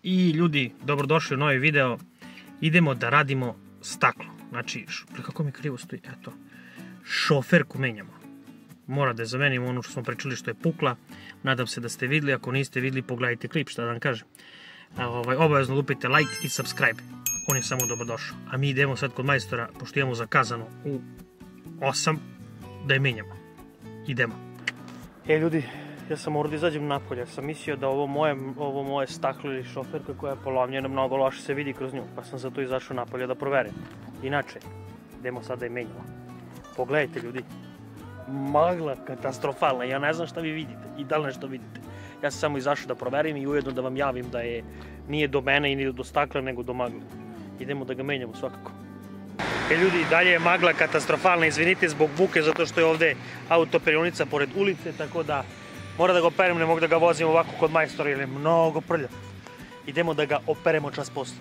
I ljudi, dobrodošli u novi video. Idemo da radimo staklo. Znači, kako mi krivo stoji, eto. Šoferku menjamo. Mora da je zamenimo ono što smo pričali što je pukla. Nadam se da ste videli, ako niste videli pogledajte klip, šta da vam kažem. Obavezno lupite like i subscribe. On je samo dobrodošao. A mi idemo sad kod majstora, pošto imamo zakazano u 8, da je menjamo. Idemo. Ljudi, ja sam morao da izađem napolje, sam mislio da ovo moje staklo ili šoferka koja je polomljena, mnogo loše se vidi kroz nju, pa sam zato izašao napolje da proverim. Inače, idemo sad da je menjamo. Pogledajte ljudi, magla katastrofalna, ja ne znam šta vi vidite i da li nešto vidite. Ja sam samo izašao da proverim i ujedno da vam javim da nije do mene i nije do stakla nego do magle. Idemo da ga menjamo svakako. Ljudi, dalje je magla katastrofalna, izvinite zbog buke zato što je ovde autoperionica pored ulice, tako da mora da ga operem, ne mogu da ga vozim ovako kod majstora jer je mnogo prljav. Idemo da ga operemo čas posle.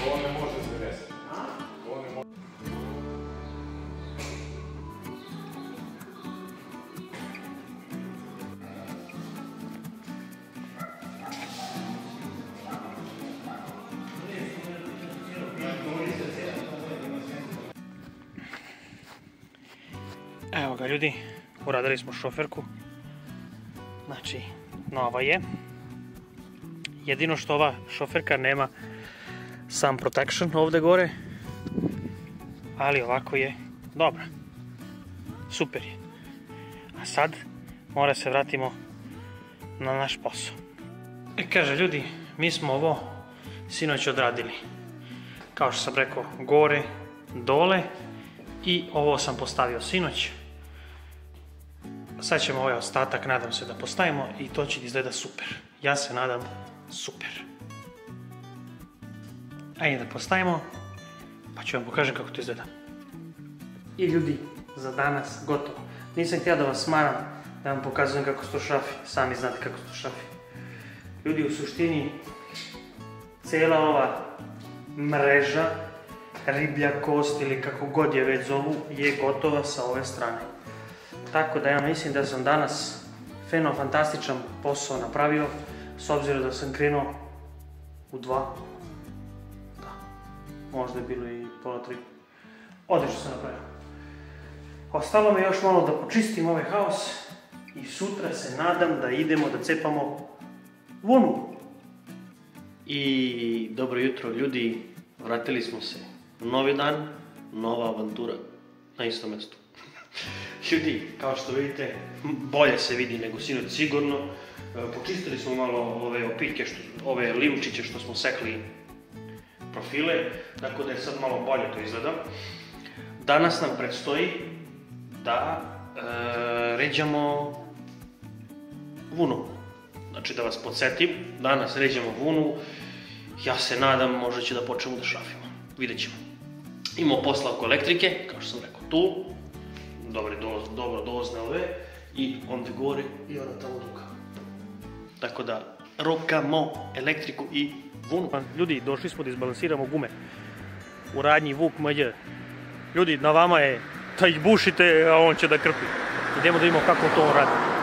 Ovo ne može se desiti. Ovo ne može. Evo ga ljudi, uradili smo šoferku. Znači, nova je. Jedino što ova šoferka nema sam protection ovde gore, ali ovako je dobra, super je. A sad mora se vratimo na naš posao. Kaže ljudi, mi smo ovo sinoć odradili, kao što sam rekao, gore, dole, i ovo sam postavio sinoć. Sad ćemo ovaj ostatak, nadam se da postavimo, i to će izgleda super. Ja se nadam super. Ajde da postavimo, pa ću vam pokažem kako to izgleda. I ljudi, za danas gotovo. Nisam htio da vas smaram, da vam pokazujem kako se to šrafi. Sami znate kako se to šrafi. Ljudi, u suštini, cijela ova mreža, riblja kost ili kako god je već zovu, je gotova sa ove strane. Tako da ja mislim da sam danas fantastičan posao napravio, s obzirom da sam krenuo u 2. Možda je bilo i pola 3. Odlično sam napravio. Ostalo mi još malo da počistim ovaj haos i sutra se nadam da idemo da cepamo vunu. I dobro jutro ljudi, vratili smo se. Novi dan, nova avantura na istom mestu. Ljudi, kao što vidite, bolje se vidi nego sinoć sigurno. Počistili smo malo ove opiljke, ove livčiće što smo sekli profile, tako da je sad malo bolje to izgleda. Danas nam predstoji da ređamo vunu. Znači da vas podsjetim, danas ređamo vunu, ja se nadam možda će da počnemo da šrafimo, vidjet ćemo. Imamo posla oko elektrike, kao što sam rekao tu, dobro dozne ove, i onda gore i onda tamo ruka. Tako da rokamo elektriku i vunu. Ljudi, došli smo da izbalansiramo gume u radnji Vuk Mđ. Ljudi, na vama je da ih bušite, a on će da krpi. Idemo da vidimo kako to on radi.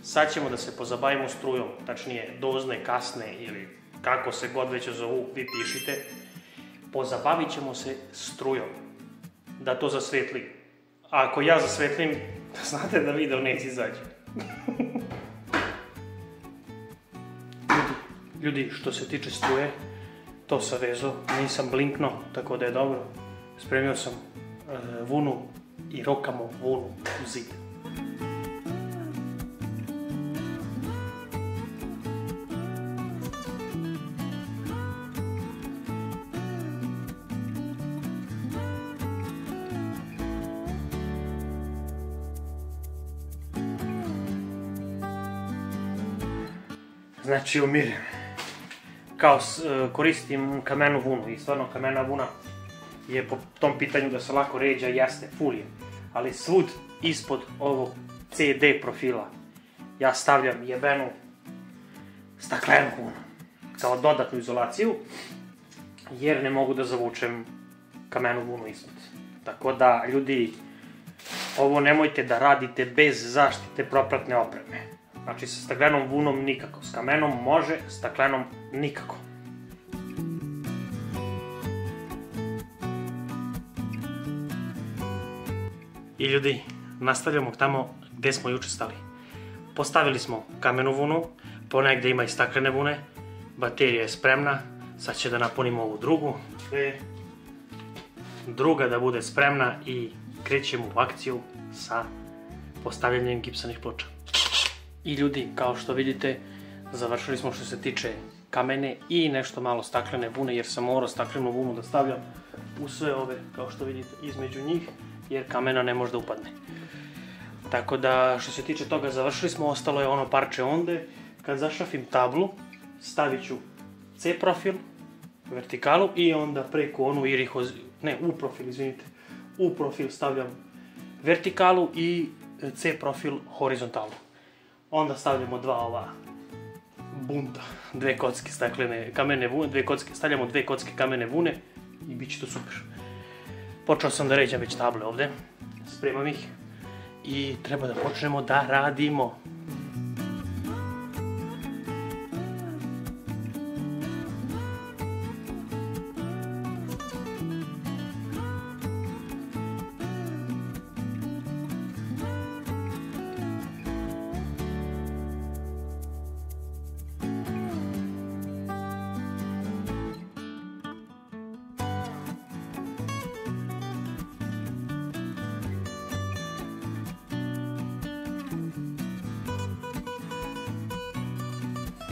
Sad ćemo da se pozabavimo strujom, tačnije dozne, kasne ili kako se god već zovu, vi pišite. Pozabavit ćemo se strujom, da to zasvetli. A ako ja zasvetlim, znate da video neće izaći. Ljudi, što se tiče struje, to sam vezao, nisam blinkno, tako da je dobro. Spremio sam vunu i rokamo vunu u zid. Znači umirem, kao koristim kamenu vunu i stvarno kamena vuna je po tom pitanju da se lako ređa, jeste, full je, ali svud ispod ovog CD profila ja stavljam jebenu staklenu vunu kao dodatnu izolaciju jer ne mogu da zavučem kamenu vunu ispod. Tako da ljudi, ovo nemojte da radite bez zaštite propratne opreme. Znači sa staklenom vunom nikako, s kamenom može, staklenom nikako. I ljudi, nastavljamo tamo gde smo juče stali. Postavili smo kamenu vunu, ponegde ima i staklene vune, baterija je spremna, sad će da napunimo ovu drugu. Druga da bude spremna i krećemo u akciju sa postavljanjem gipsanih ploča. I ljudi, kao što vidite, završili smo što se tiče kamene i nešto malo staklene vune, jer sam morao staklenu vunu da stavljam u sve ove, kao što vidite, između njih, jer kamena ne može da upadne. Tako da, što se tiče toga, završili smo, ostalo je ono parče onde. Kad zašrafim tablu, stavit ću C profil, vertikalu i onda preko onu u profil stavljam vertikalu i C profil horizontalu. Onda stavljamo dva ova bunta, dve kocke staklene kamene vune, stavljamo dve kocke kamene vune i bit će to super. Počeo sam da ređam već table ovde, spremam ih i treba da počnemo da radimo.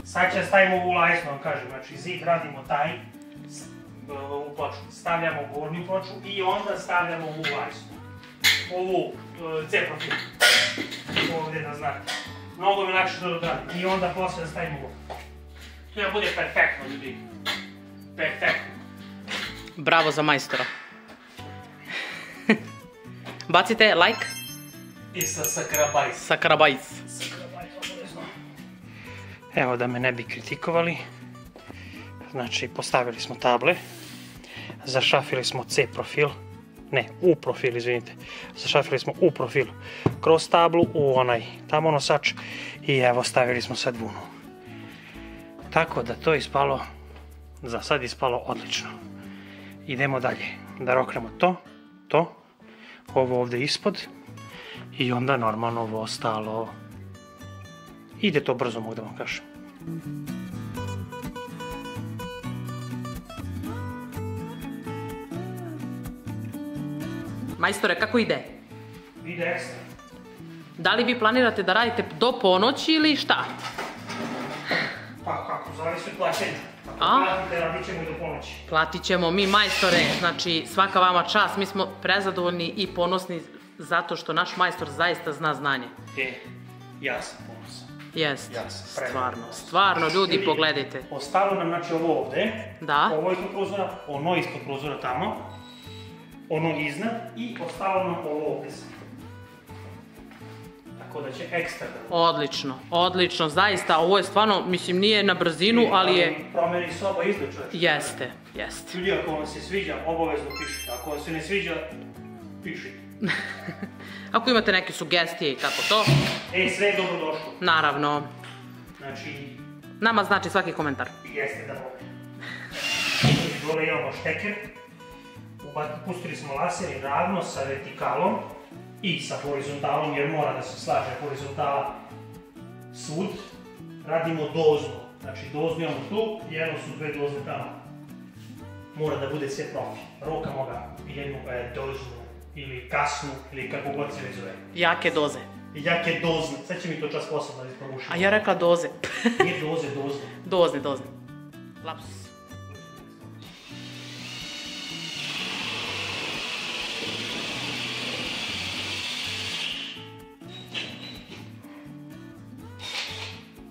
Sad će stavimo ovu lajsnu, vam kažem, znači zid radimo taj, ovu ploču, stavljamo gornju ploču i onda stavljamo ovu lajsnu, ovu C profil, ovdje da znate. Mnogo mi lakše to da radim i onda posle da stavimo ovo. To je bude perfektno, ljudi, perfektno. Bravo za majstora. Bacite like. I sa sakrabajs. Sakrabajs. Evo da me ne bi kritikovali, znači postavili smo table, zašrafili smo C profil, ne, U profil, izvinite, zašrafili smo U profil kroz tablu u onaj tamo nosač i evo stavili smo sad vunu. Tako da to je ispalo, za sad ispalo odlično. Idemo dalje, da roknemo to, ovo ovdje ispod i onda normalno ovo ostalo. Ide to brzo, mogu da vam kažem. Majstore, kako ide? Ide ekstra. Da li vi planirate da radite do ponoći ili šta? Pa kako, zavisi od plaćenja. Ako platite, radit ćemo i do ponoći. Platit ćemo mi, majstore, znači svaka vama čast, mi smo prezadovoljni i ponosni zato što naš majstor zaista zna znanje. Ja sam ponosan. Jest, stvarno, ljudi, pogledajte. Ostalo nam, znači, ovo ovde, ovo ispod prozora, ono ispod prozora tamo, ono iznad i ostalo nam ovo ovde sam. Tako da će ekstra da... Odlično, zaista, ovo je stvarno, mislim, nije na brzinu, ali je... Promeri soba izgled, čoveče. Jeste. Ljudi, ako vam se sviđa, obavezno pišite, ako vam se ne sviđa, pišite. Ako imate neke sugestije i tako to. Sve je dobrodošlo. Naravno. Znači... Nama znači svaki komentar. Jeste da vole. Dole imamo šteker. Pustili smo laser i ravno sa vertikalom i sa horizontalom, jer mora da se slaže horizontala svud. Radimo doznu. Znači doznu imamo tu, jedno su dve dozne tamo. Mora da bude sve profi. Rokamo ga jednu doznu ili kasnu, ili kako god se već zove. Jake doze. Jake dozne, sad će mi to čas posebno da isprobušiti. A ja rekla doze. Nije doze, dozne. Dozne. Lapsus.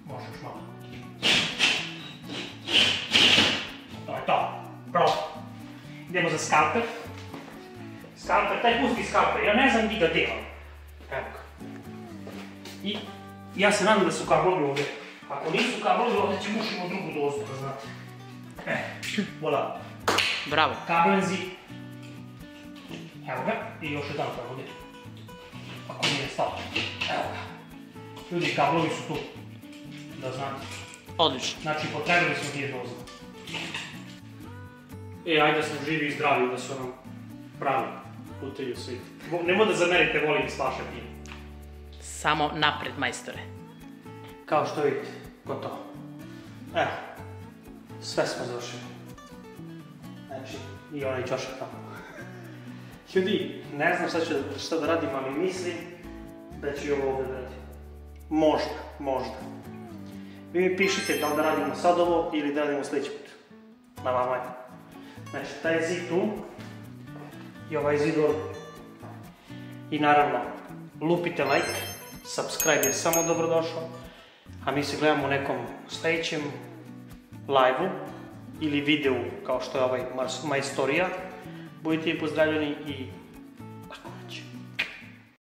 Možeš malo. To je to. Bravo. Idemo za skalper. Skalper, taj pusti skalper, ja ne znam gdje ga delam. Evo ga. I ja se nadam da su kablovi ovdje. Ako nisu kablovi, ovdje ćemo ušimo drugu dozu, da znate. Vola. Bravo. Kablenzi. Evo ga. I još jedan tamo ovdje. Ako nije stalo. Evo ga. Ljudi, kablovi su tu. Da znate. Odlično. Znači, potrebili smo 2 doze. Ajde da smo živi i zdravi, da su nam pravi putelju svi. Nemoj da zamerite, volim slašati. Samo napred, majstore. Kao što vidite, gotovo. Evo, sve smo završili. Znači, i onaj čošak tamo. Ljudi, ne znam šta da radim, ali mislim da ću i ovo ovdje da radim. Možda. Vi mi pišite da li da radimo sad ovo ili da radimo sljedeći put. Na vama je. Znači, taj zid tu i ovaj zid ovdje. I naravno, lupite like, subscribe je samo dobrodošao, a mi se gledamo u nekom sljedećem live-u ili videu kao što je ovaj majstorija. Budite i pozdravljeni i